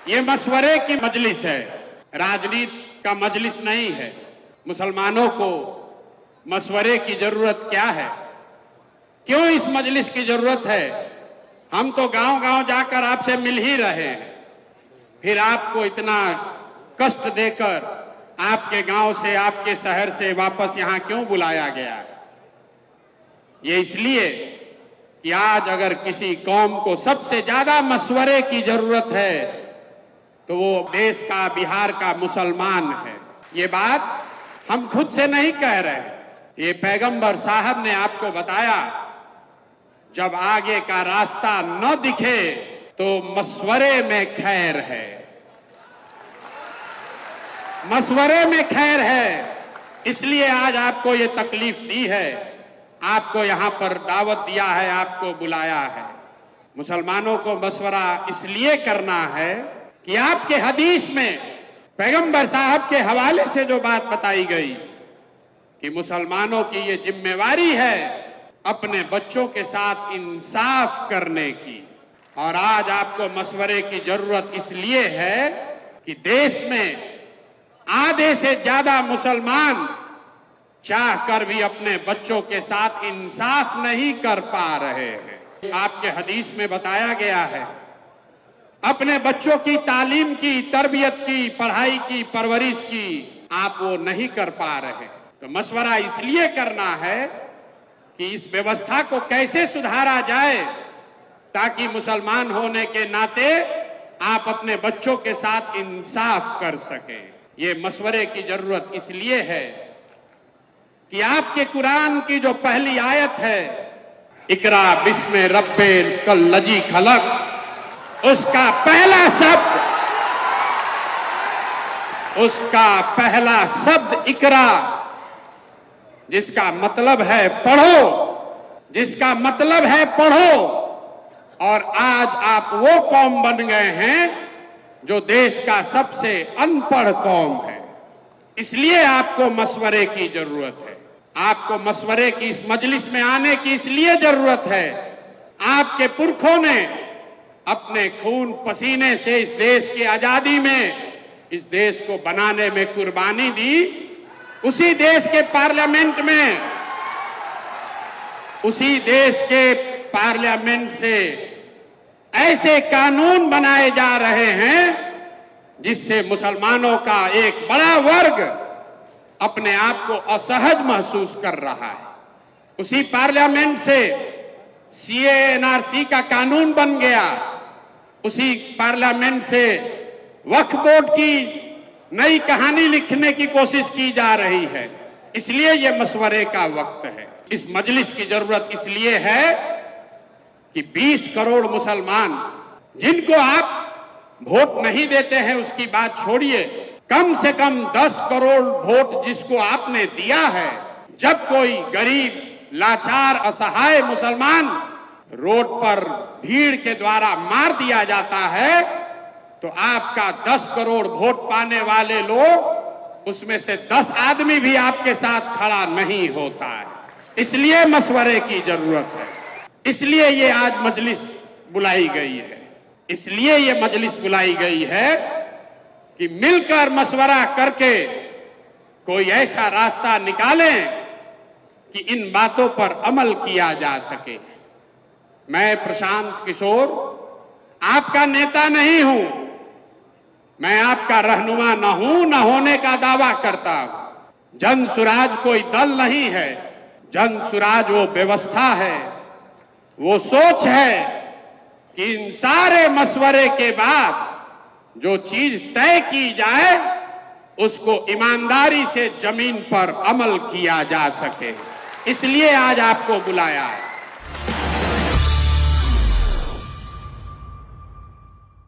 ये मशवरे की मजलिस है, राजनीति का मजलिस नहीं है। मुसलमानों को मशवरे की जरूरत क्या है? क्यों इस मजलिस की जरूरत है? हम तो गांव-गांव जाकर आपसे मिल ही रहे हैं, फिर आपको इतना कष्ट देकर आपके गांव से, आपके शहर से वापस यहां क्यों बुलाया गया? ये इसलिए कि आज अगर किसी कौम को सबसे ज्यादा मशवरे की जरूरत है तो वो देश का, बिहार का मुसलमान है। ये बात हम खुद से नहीं कह रहे, ये पैगंबर साहब ने आपको बताया। जब आगे का रास्ता न दिखे तो मशवरे में खैर है, मशवरे में खैर है। इसलिए आज आपको ये तकलीफ दी है, आपको यहां पर दावत दिया है, आपको बुलाया है। मुसलमानों को मशवरा इसलिए करना है कि आपके हदीस में पैगंबर साहब के हवाले से जो बात बताई गई कि मुसलमानों की ये जिम्मेवारी है अपने बच्चों के साथ इंसाफ करने की। और आज आपको मशवरे की जरूरत इसलिए है कि देश में आधे से ज्यादा मुसलमान चाहकर भी अपने बच्चों के साथ इंसाफ नहीं कर पा रहे हैं। आपके हदीस में बताया गया है अपने बच्चों की तालीम की, तरबियत की, पढ़ाई की, परवरिश की आप वो नहीं कर पा रहे। तो मशवरा इसलिए करना है कि इस व्यवस्था को कैसे सुधारा जाए ताकि मुसलमान होने के नाते आप अपने बच्चों के साथ इंसाफ कर सकें। ये मशवरे की जरूरत इसलिए है कि आपके कुरान की जो पहली आयत है, इकरा बिस्मे रब्बिल कल्लजी खलक, उसका पहला शब्द इकरा, जिसका मतलब है पढ़ो, जिसका मतलब है पढ़ो। और आज आप वो कौम बन गए हैं जो देश का सबसे अनपढ़ कौम है। इसलिए आपको मशवरे की जरूरत है, आपको मशवरे की इस मजलिस में आने की इसलिए जरूरत है। आपके पुरखों ने अपने खून पसीने से इस देश की आजादी में, इस देश को बनाने में कुर्बानी दी। उसी देश के पार्लियामेंट में, उसी देश के पार्लियामेंट से ऐसे कानून बनाए जा रहे हैं जिससे मुसलमानों का एक बड़ा वर्ग अपने आप को असहज महसूस कर रहा है। उसी पार्लियामेंट से सीए एनआरसी का कानून बन गया, उसी पार्लियामेंट से वक्फ बोर्ड की नई कहानी लिखने की कोशिश की जा रही है। इसलिए यह मशवरे का वक्त है। इस मजलिस की जरूरत इसलिए है कि 20 करोड़ मुसलमान जिनको आप वोट नहीं देते हैं उसकी बात छोड़िए, कम से कम 10 करोड़ वोट जिसको आपने दिया है, जब कोई गरीब, लाचार, असहाय मुसलमान रोड पर भीड़ के द्वारा मार दिया जाता है तो आपका 10 करोड़ वोट पाने वाले लोग, उसमें से 10 आदमी भी आपके साथ खड़ा नहीं होता है। इसलिए मशवरे की जरूरत है, इसलिए ये आज मजलिस बुलाई गई है, इसलिए ये मजलिस बुलाई गई है कि मिलकर मशवरा करके कोई ऐसा रास्ता निकालें कि इन बातों पर अमल किया जा सके। मैं प्रशांत किशोर आपका नेता नहीं हूं, मैं आपका रहनुमा न हूं, न होने का दावा करता हूं। जन सुराज कोई दल नहीं है, जन सुराज वो व्यवस्था है, वो सोच है कि इन सारे मशवरे के बाद जो चीज तय की जाए उसको ईमानदारी से जमीन पर अमल किया जा सके। इसलिए आज आपको बुलाया है।